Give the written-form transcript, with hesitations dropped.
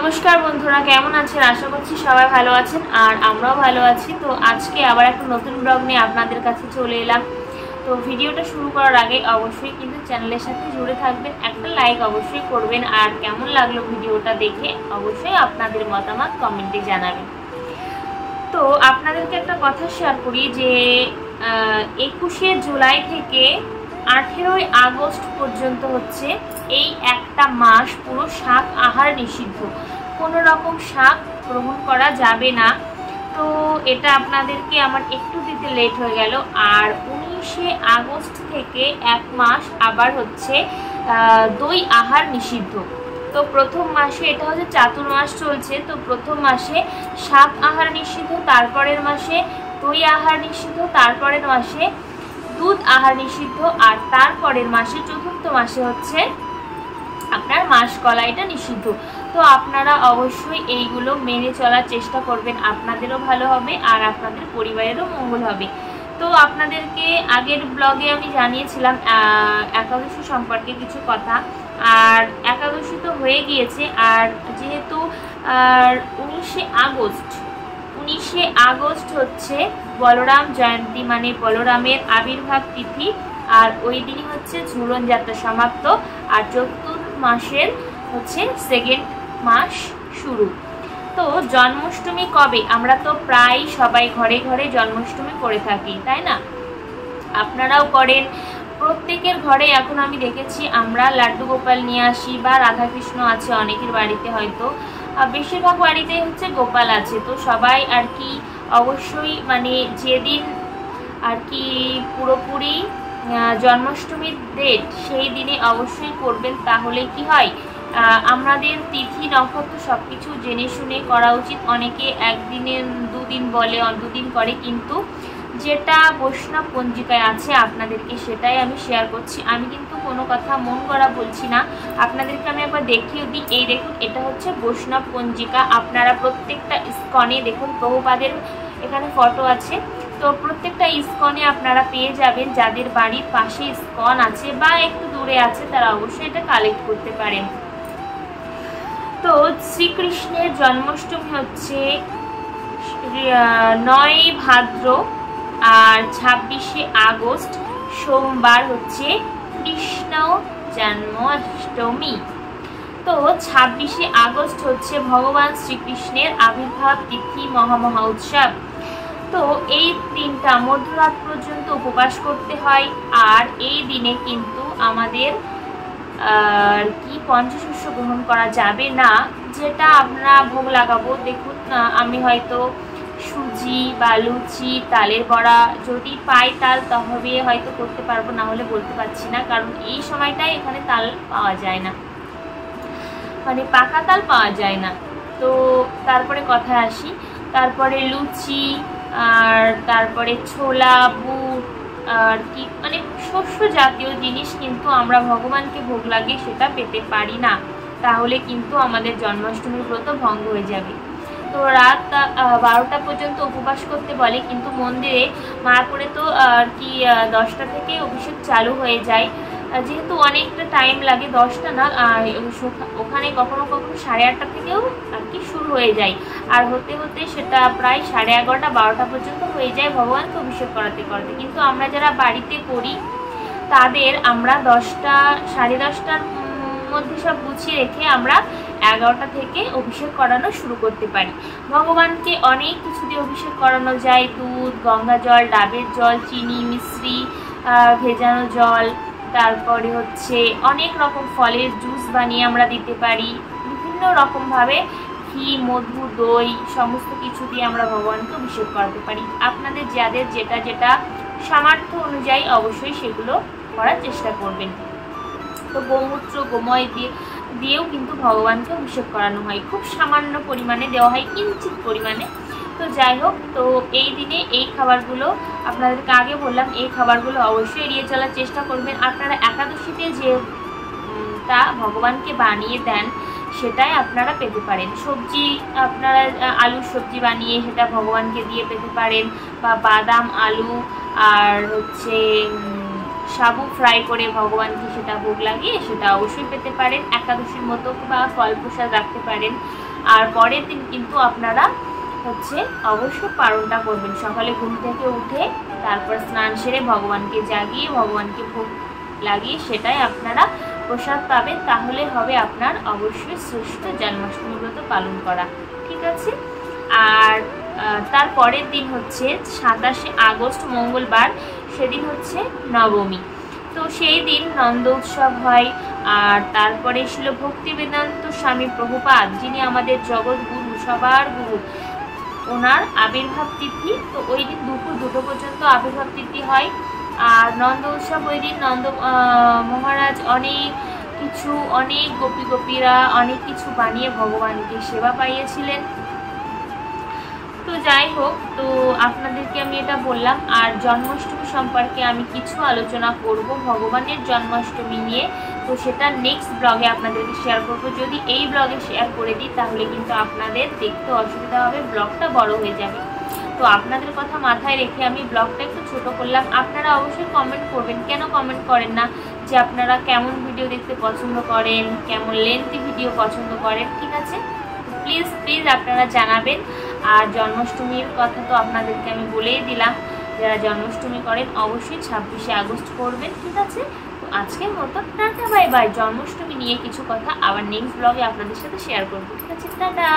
নমস্কার বন্ধুরা, কেমন আছেন? আশা করছি সবাই ভালো আছেন আর আমরাও ভালো আছি। তো আজকে আবার একটা নতুন ব্লগ নিয়ে আপনাদের কাছে চলে এলাম। তো ভিডিওটা শুরু করার আগে অবশ্যই কিন্তু চ্যানেলের সাথে জুড়ে থাকবেন, একটা লাইক অবশ্যই করবেন আর কেমন লাগলো ভিডিওটা দেখে অবশ্যই আপনাদের মতামত কমেন্টে জানাবেন। তো আপনাদেরকে একটা কথা শেয়ার করি যে 21শে জুলাই থেকে 18ই আগস্ট পর্যন্ত হচ্ছে এই একটা মাস পুরো শাক আহার নিষিদ্ধ, কোনো রকম শাক গ্রহণ করা যাবে না। তো এটা আপনাদেরকে আমার একটু দিতে লেট হয়ে গেল। আর 19শে আগস্ট থেকে এক মাস আবার হচ্ছে দই আহার নিষিদ্ধ। তো প্রথম মাসে এটা হচ্ছে চাতুর্মাস চলছে, তো প্রথম মাসে শাক আহার নিষিদ্ধ, তারপরের মাসে দই আহার নিষিদ্ধ, তারপরের মাসে দুধ আহার নিষিদ্ধ, আর তারপরের মাসে চতুর্থ মাসে হচ্ছে আপনার মাসকলা এটা নিষিদ্ধ। তো আপনারা অবশ্যই এইগুলো মেনে চলার চেষ্টা করবেন, আপনাদেরও ভালো হবে আর আপনাদের পরিবারেরও মঙ্গল হবে। তো আপনাদেরকে আগের ব্লগে আমি জানিয়েছিলাম একাদশী সম্পর্কে কিছু কথা, আর একাদশী তো হয়ে গিয়েছে। আর যেহেতু 19শে আগস্ট হচ্ছে বলরাম জয়ন্তী, মানে বলরামের আবির্ভাব তিথি, আর ওই দিনই হচ্ছে ঝুলন যাত্রা সমাপ্ত, আর চতুর্থ মাসের হচ্ছে সেকেন্ড মাস শুরু। তো জন্মাষ্টমী কবে? আমরা তো প্রায় সবাই ঘরে ঘরে জন্মাষ্টমী করে থাকি, তাই না? আপনারাও করেন, প্রত্যেকের ঘরে এখন আমি দেখেছি আমরা লাড্ডু গোপাল নিয়ে আসি, বা রাধাকৃষ্ণ আছে অনেকের বাড়িতে, হয়তো বেশিরভাগ বাড়িতেই হচ্ছে গোপাল আছে। তো সবাই আর কি অবশ্যই মানে যেদিন আর কি পুরোপুরি জন্মাষ্টমীর ডেট সেই দিনে অবশ্যই করবেন, তাহলে কি হয় আমাদের তিথি নক্ষত্র সব কিছু জেনে শুনে করা উচিত। অনেকে একদিনের দুদিন বলে, দুদিন করে, কিন্তু যেটা বৈষ্ণব পঞ্জিকায় আছে আপনাদেরকে সেটাই আমি শেয়ার করছি। আমি কিন্তু কোনো কথা মন করা বলছি না, আপনাদেরকে আমি একবার দেখিয়ে দিই। এই দেখুন, এটা হচ্ছে বৈষ্ণব পঞ্জিকা। আপনারা প্রত্যেকটা ইস্কনে দেখুন, প্রভুপাদের এখানে ফটো আছে। তো প্রত্যেকটা ইস্কনে আপনারা পেয়ে যাবেন, যাদের বাড়ির পাশে ইস্কন আছে বা একটু দূরে আছে তারা অবশ্যই এটা কালেক্ট করতে পারেন। তো শ্রীকৃষ্ণের জন্মাষ্টমী হচ্ছে 9 ভাদ্র, আর 26শে আগস্ট সোমবার হচ্ছে কৃষ্ণ জন্মাষ্টমী। তো 26শে আগস্ট হচ্ছে ভগবান শ্রীকৃষ্ণের আবির্ভাব তিথি, মহা উৎসব। তো এই দিনটা মধ্যরাত পর্যন্ত উপবাস করতে হয়, আর এই দিনে কিন্তু আমাদের কি পঞ্চশস্য গ্রহণ করা যাবে না। যেটা আমরা ভোগ লাগাবো, দেখুন আমি হয়তো সুজি বা লুচি, তালের বড়া যদি পাই তাল তবে হয়তো করতে পারবো, না হলে বলতে পারছি না, কারণ এই সময়টাই এখানে তাল পাওয়া যায় না, মানে পাকা তাল পাওয়া যায় না। তো তারপরে কথায় আসি, তারপরে লুচি, আর তারপরে ছোলা, বুট, আর কি মানে শস্য জাতীয় জিনিস কিন্তু আমরা ভগবানকে ভোগ লাগিয়ে সেটা পেতে পারি না, তাহলে কিন্তু আমাদের জন্মাষ্টমীর ব্রত ভঙ্গ হয়ে যাবে। তো রাত 12টা পর্যন্ত উপবাস করতে বলে, কিন্তু মন্দিরে মায়াপুরে তো আর কি 10টা থেকে অভিষেক চালু হয়ে যায়, যেহেতু অনেকটা টাইম লাগে, 10টা না, ওখানে কখনো কখনো 8:30 থেকেও আর কি শুরু হয়ে যায়, আর হতে হতে সেটা প্রায় 11:30 12টা পর্যন্ত হয়ে যায় ভগবানকে অভিষেক করাতে করাতে। কিন্তু আমরা যারা বাড়িতে করি তাদের আমরা 10টা 10:30টার মধ্যে সব গুছিয়ে রেখে আমরা 11টা থেকে অভিষেক করানো শুরু করতে পারি। ভগবানকে অনেক কিছু দিয়ে অভিষেক করানো যায়, দুধ, গঙ্গা জল, ডাবের জল, চিনি, মিশ্রি, ভেজানো জল, তারপরে হচ্ছে অনেক রকম ফলের জুস বানিয়ে আমরা দিতে পারি, বিভিন্ন রকমভাবে ঘি, মধু, দই সমস্ত কিছু দিয়ে আমরা ভগবানকে অভিষেক করাতে পারি। আপনাদের যাদের যেটা যেটা সামর্থ্য অনুযায়ী অবশ্যই সেগুলো করার চেষ্টা করবেন। তো গোমূত্র, গোময় দিয়েও কিন্তু ভগবানকে অভিষেক করানো হয়, খুব সামান্য পরিমাণে দেওয়া হয়, কিঞ্চিত পরিমাণে। তো যাই হোক, তো এই দিনে এই খাবারগুলো আপনাদেরকে আগে বললাম, এই খাবারগুলো অবশ্যই এড়িয়ে চলার চেষ্টা করবেন। আপনারা একাদশীতে যেটা ভগবানকে বানিয়ে দেন সেটাই আপনারা পেতে পারেন। সবজি আপনারা আলুর সবজি বানিয়ে সেটা ভগবানকে দিয়ে পেতে পারেন, বা বাদাম, আলু আর হচ্ছে সাবু ফ্রাই করে ভগবানকে সেটা ভোগ লাগিয়ে সেটা অবশ্যই পেতে পারেন। একাদশীর মতো বা ফল প্রসাদ রাখতে পারেন। আর পরের দিন কিন্তু আপনারা হচ্ছে অবশ্যই পারণটা করবেন। সকালে ঘুম থেকে উঠে তারপর স্নান সেরে ভগবানকে জাগিয়ে ভগবানকে ভোগ লাগিয়ে সেটাই আপনারা প্রসাদ পাবেন। তাহলে হবে আপনার অবশ্যই শ্রেষ্ঠ জন্মাষ্টমী ব্রত পালন করা। ঠিক আছে। আর তার পরের দিন হচ্ছে 27শে আগস্ট মঙ্গলবার, সেদিন হচ্ছে নবমী। তো সেই দিন নন্দ উৎসব হয়। আর তারপরে ছিল ভক্তিবেদান্ত স্বামী প্রভুপাদ, যিনি আমাদের জগৎগুরু, সবার গুরু, ওনার আবির্ভাব তিথি। তো ওই দিন দুপুর 2টো পর্যন্ত আবির্ভাব তিথি হয়। আর নন্দ উৎসব ওই দিন নন্দ মহারাজ অনেক গোপীরা অনেক কিছু বানিয়ে ভগবানকে সেবা পাইয়েছিলেন। তো যাই হোক, তো আপনাদেরকে আমি এটা বললাম। আর জন্মাষ্টমী সম্পর্কে আমি কিছু আলোচনা করব ভগবানের জন্মাষ্টমী নিয়ে। তো সেটা নেক্সট ব্লগে আপনাদেরকে শেয়ার করব। যদি এই ব্লগে শেয়ার করে দিই তাহলে কিন্তু আপনাদের দেখতে অসুবিধা হবে, ব্লগটা বড় হয়ে যাবে। তো আপনাদের কথা মাথায় রেখে আমি ব্লগটা একটু ছোট করলাম। আপনারা অবশ্যই কমেন্ট করবেন, কেন কমেন্ট করেন না, যে আপনারা কেমন ভিডিও দেখতে পছন্দ করেন, কেমন লেন্থি ভিডিও পছন্দ করেন। ঠিক আছে, প্লিজ আপনারা জানাবেন। আর জন্মাষ্টমীর কথা তো আপনাদেরকে আমি বলেই দিলাম, যারা জন্মাষ্টমী করেন অবশ্যই 26শে আগস্ট করবেন। ঠিক আছে, তো আজকের মতো টাটা বাই বাই। জন্মাষ্টমী নিয়ে কিছু কথা আবার নেক্সট ব্লগে আপনাদের সাথে শেয়ার করবো। ঠিক আছে, টাটা।